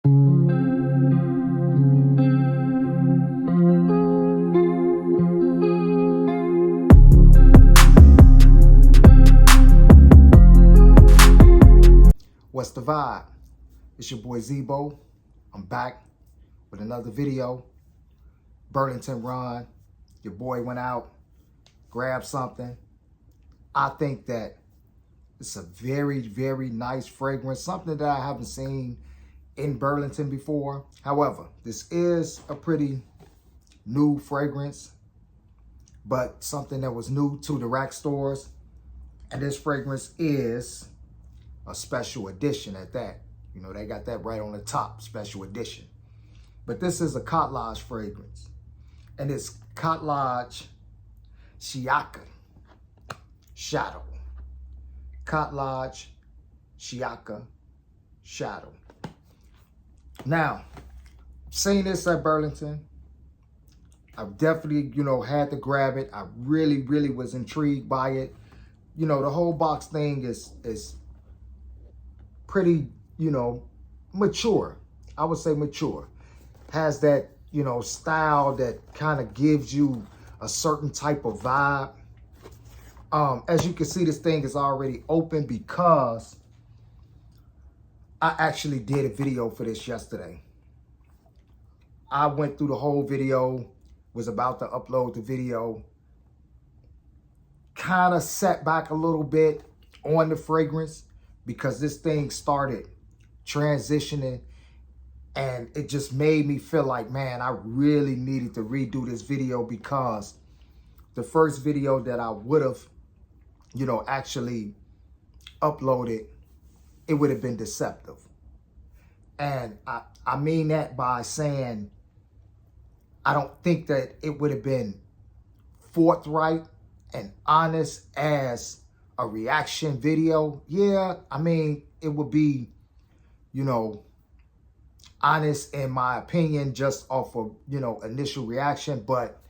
What's the vibe? It's your boy Zebo. I'm back with another video. Burlington run. Your boy went out, grabbed something. I think that it's a very, very nice fragrance, something that I haven't seen in Burlington before. However, this is a pretty new fragrance, but something that was new to the rack stores. And this fragrance is a special edition at that. You know, they got that right on the top, special edition. But this is a Khadlaj fragrance. And it's Khadlaj Shiaaka Shadow. Khadlaj Shiaaka Shadow. Now, seen this at Burlington. I've definitely, had to grab it. I really, really was intrigued by it. The whole box thing is pretty, mature. I would say mature. Has that, style that kind of gives you a certain type of vibe. As you can see, this thing is already open because I actually did a video for this yesterday. I went through the whole video, was about to upload the video, kind of sat back a little bit on the fragrance because this thing started transitioning and it just made me feel like, man, I really needed to redo this video because the first video that I would have, actually uploaded, it would have been deceptive. And I mean that by saying, I don't think that it would have been forthright and honest as a reaction video. Yeah, I mean, it would be, honest in my opinion, just off of, initial reaction. But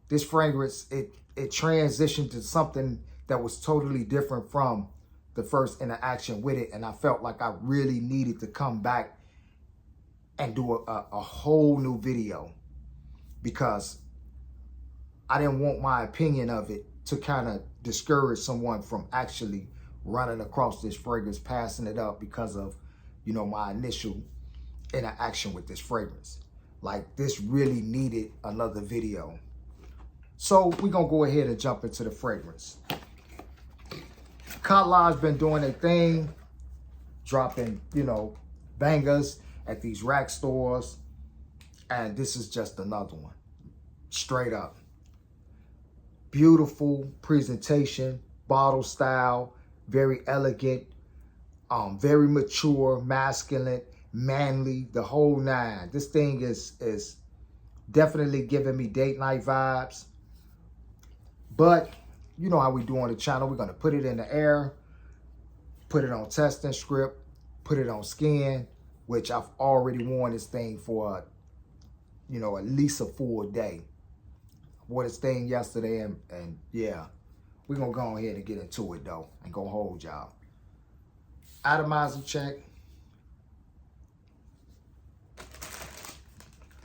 this fragrance, it transitioned to something that was totally different from the first interaction with it. And I felt like I really needed to come back and do a whole new video because I didn't want my opinion of it to kind of discourage someone from actually running across this fragrance, passing it up because of, my initial interaction with this fragrance. Like, this really needed another video. So we're going to go ahead and jump into the fragrance. Khadlaj been doing a thing, dropping, bangers at these rack stores. And this is just another one. Straight up. Beautiful presentation, bottle style, very elegant, very mature, masculine, manly, the whole nine. This thing is definitely giving me date night vibes. But you know how we do on the channel. We're going to put it in the air, put it on testing script, put it on skin, which I've already worn this thing for, at least a full day. Wore this thing yesterday, and yeah, we're going to go ahead and get into it, though, and go hold y'all. Atomizer check.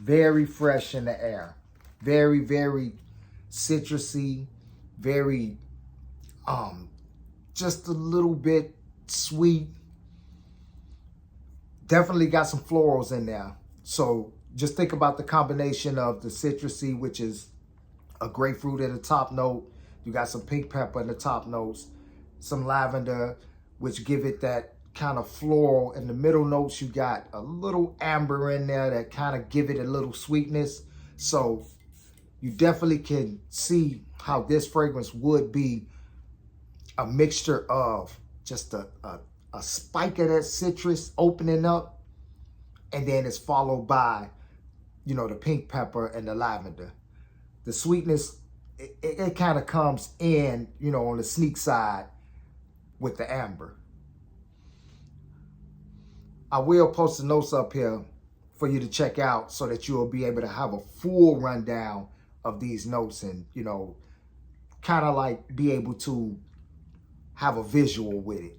Very fresh in the air. Very, very citrusy. Very, just a little bit sweet. Definitely got some florals in there. So just think about the combination of the citrusy, which is a grapefruit at the top note. You got some pink pepper in the top notes. Some lavender, which give it that kind of floral. In the middle notes, you got a little amber in there that kind of give it a little sweetness. So you definitely can see how this fragrance would be a mixture of just a spike of that citrus opening up, and then it's followed by, the pink pepper and the lavender. The sweetness, it kind of comes in, on the sneak side with the amber. I will post the notes up here for you to check out so that you will be able to have a full rundown of these notes and, kind of like be able to have a visual with it.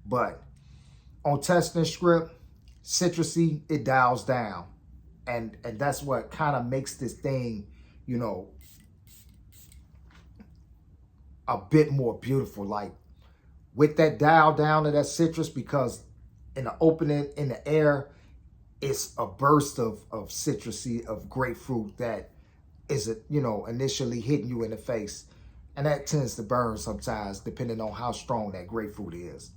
But on testing script, citrusy, it dials down. And that's what kind of makes this thing, you know, a bit more beautiful. Like with that dial down of that citrus, because in the opening in the air, it's a burst of citrusy, of grapefruit that is, you know, initially hitting you in the face. And that tends to burn sometimes depending on how strong that grapefruit is.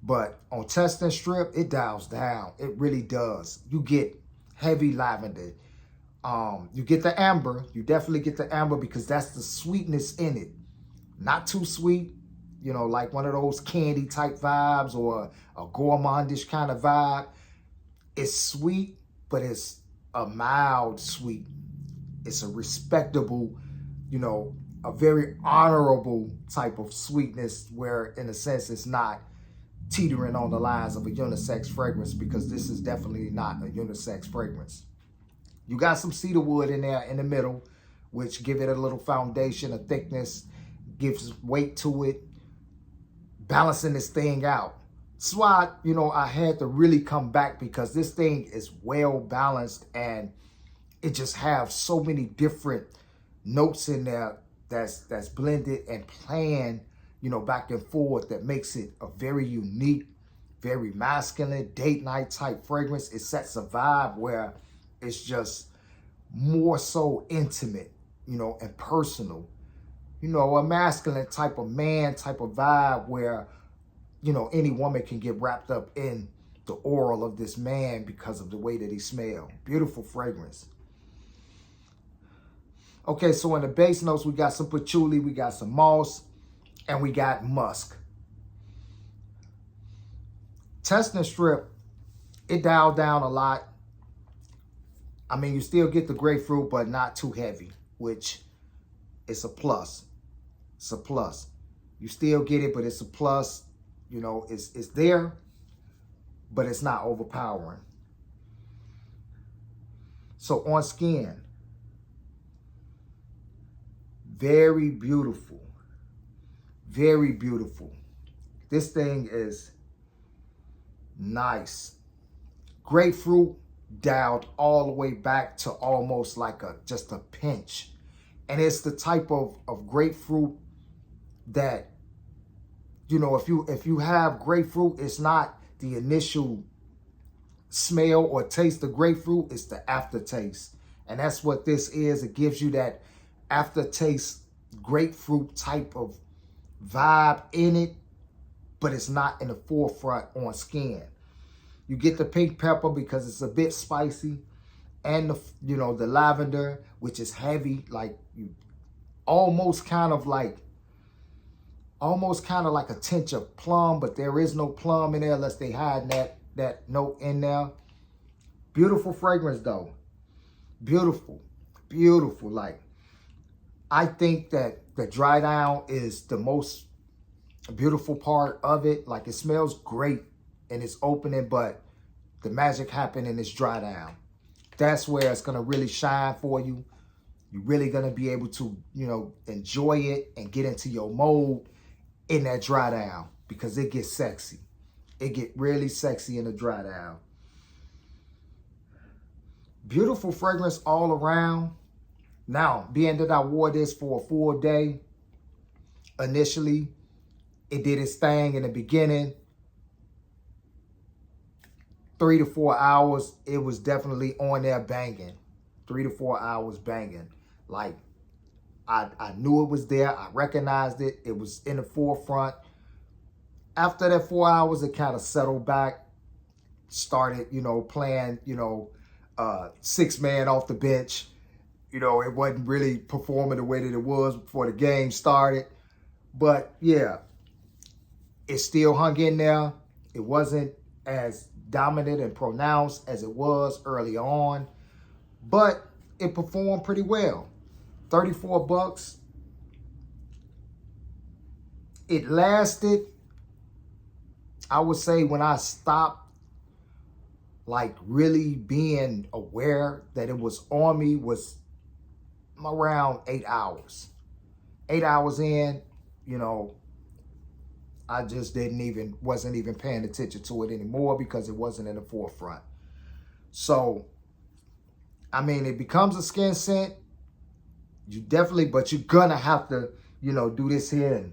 But on test and strip, it dials down. It really does. You get heavy lavender. You get the amber. You definitely get the amber because that's the sweetness in it. Not too sweet, you know, like one of those candy type vibes or a gourmandish kind of vibe. It's sweet, but it's a mild sweet. It's a respectable, you know, a very honorable type of sweetness where, in a sense, it's not teetering on the lines of a unisex fragrance, because this is definitely not a unisex fragrance. You got some cedar wood in there in the middle, which give it a little foundation, a thickness, gives weight to it, balancing this thing out. That's why, you know, I had to really come back, because this thing is well balanced and it just have so many different notes in there that's blended and planned, you know, back and forth, that makes it a very unique, very masculine, date night type fragrance. It sets a vibe where it's just more so intimate, you know, and personal. You know, a masculine type of man type of vibe where, you know, any woman can get wrapped up in the oral of this man because of the way that he smells. Beautiful fragrance. Okay, so in the base notes, we got some patchouli, we got some moss, and we got musk. Test and strip, it dialed down a lot. I mean, you still get the grapefruit, but not too heavy, which is a plus. It's a plus. You still get it, but it's a plus. You know, it's there, but it's not overpowering. So on skin, very beautiful. Very beautiful. This thing is nice. Grapefruit dialed all the way back to almost like just a pinch. And it's the type of grapefruit that, you know, if you have grapefruit, it's not the initial smell or taste of grapefruit, it's the aftertaste. And that's what this is. It gives you that aftertaste grapefruit type of vibe in it, but it's not in the forefront on skin. You get the pink pepper because it's a bit spicy, and the, you know, the lavender, which is heavy, like you almost kind of like a tinge of plum, but there is no plum in there unless they hide that note in there. Beautiful fragrance though. Beautiful, beautiful. Like, I think that the dry down is the most beautiful part of it. Like, it smells great in its opening, but the magic happened in its dry down. That's where it's gonna really shine for you. You're really gonna be able to, you know, enjoy it and get into your mode in that dry down, because it gets sexy. It get really sexy in the dry down. Beautiful fragrance all around. Now, being that I wore this for a full day, initially, it did its thing in the beginning. 3 to 4 hours, it was definitely on there banging. 3 to 4 hours banging. Like, I knew it was there. I recognized it. It was in the forefront. After that 4 hours, it kind of settled back. Started, you know, playing, you know, 6-man off the bench. You know, it wasn't really performing the way that it was before the game started. But yeah, it still hung in there. It wasn't as dominant and pronounced as it was early on, but it performed pretty well. $34. It lasted, I would say, when I stopped like really being aware that it was on me, was around 8 hours. 8 hours in, you know, I just wasn't even paying attention to it anymore because it wasn't in the forefront. So, I mean, it becomes a skin scent. But you're gonna have to, do this here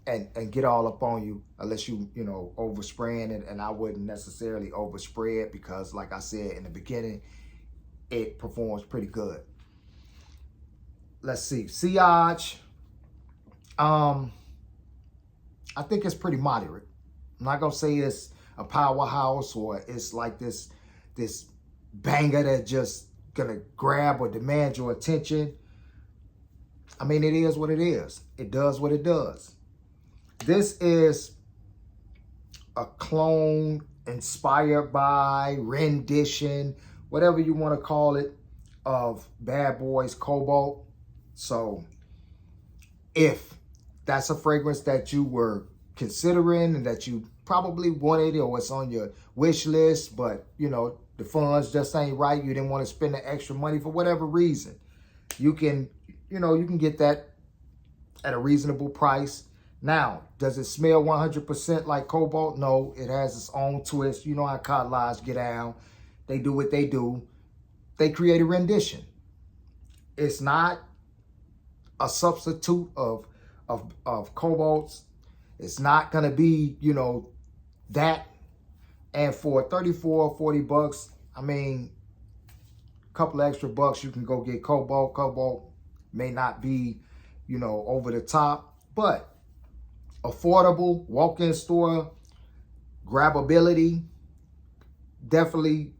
and get all up on you unless you overspraying it. And I wouldn't necessarily overspray it because, like I said in the beginning, it performs pretty good. Let's see, sillage. I think it's pretty moderate. I'm not gonna say it's a powerhouse or it's like this banger that just gonna grab or demand your attention. I mean, it is what it is. It does what it does. This is a clone inspired by, rendition, whatever you want to call it, of Bad Boy's Cobalt. So if that's a fragrance that you were considering and that you probably wanted or it's on your wish list, but the funds just ain't right, you didn't want to spend the extra money for whatever reason, you can get that at a reasonable price. Now, does it smell 100% like Cobalt? No, it has its own twist. You know how Khadlaj get down. They do what they do. They create a rendition. It's not a substitute of Cobalts. It's not going to be, that. And for 34 or 40 bucks, I mean, a couple of extra bucks, you can go get Cobalt. Cobalt may not be, over the top, but affordable, walk-in store, grabability, definitely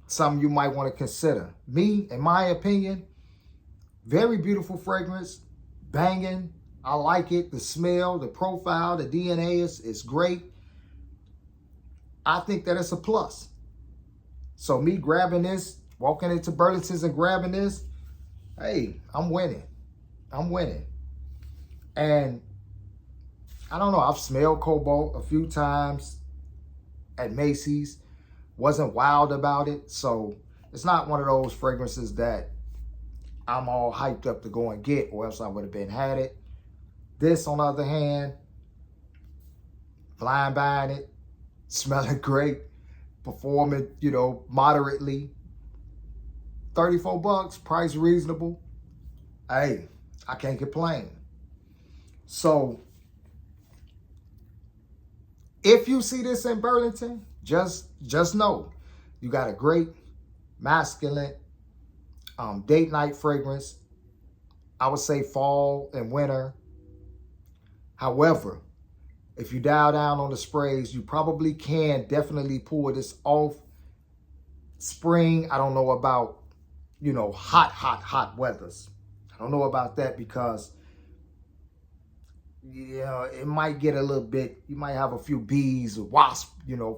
something you might want to consider. Me, in my opinion, very beautiful fragrance, banging. I like it. The smell, the profile, the DNA is great. I think that it's a plus. So me grabbing this, walking into Burlington's and grabbing this, hey, I'm winning. I'm winning. And I don't know, I've smelled Cobalt a few times at Macy's. Wasn't wild about it. So it's not one of those fragrances that I'm all hyped up to go and get, or else I would have had it. This, on the other hand, flying buying it, smelling great, performing, moderately. 34 bucks, price reasonable. Hey, I can't complain. So if you see this in Burlington, just know you got a great masculine date night fragrance. I would say fall and winter. However, if you dial down on the sprays, you probably can definitely pull this off. Spring, I don't know about, hot weathers. I don't know about that because, it might get a little bit, you might have a few bees or wasps,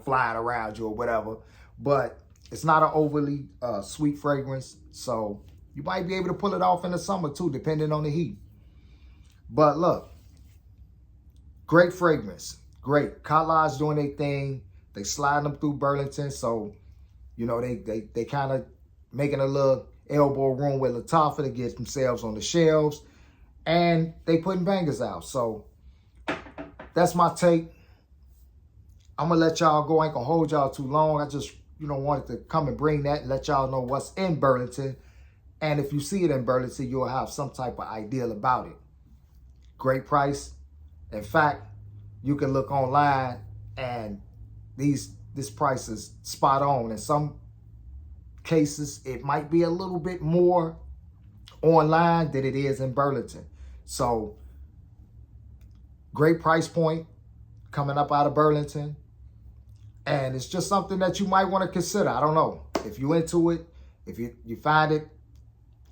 flying around you or whatever. But it's not an overly sweet fragrance. So you might be able to pull it off in the summer too, depending on the heat. But look, great fragrance. Great. Khadlaj doing their thing. They sliding them through Burlington. So, they kind of making a little elbow room with Lattafa to get themselves on the shelves. And they putting bangers out. So that's my take. I'm going to let y'all go. I ain't going to hold y'all too long. I just, wanted to come and bring that and let y'all know what's in Burlington. And if you see it in Burlington, you'll have some type of idea about it. Great price. In fact, you can look online and this price is spot on. In some cases, it might be a little bit more online than it is in Burlington. So, great price point coming up out of Burlington. And it's just something that you might want to consider. I don't know. If you're into it, if you find it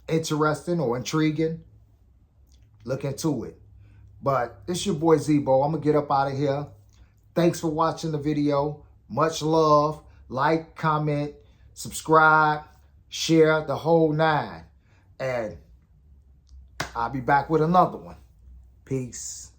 interesting or intriguing, look into it. But it's your boy Zebo. I'm going to get up out of here. Thanks for watching the video. Much love. Like, comment, subscribe, share, the whole nine. And I'll be back with another one. Peace.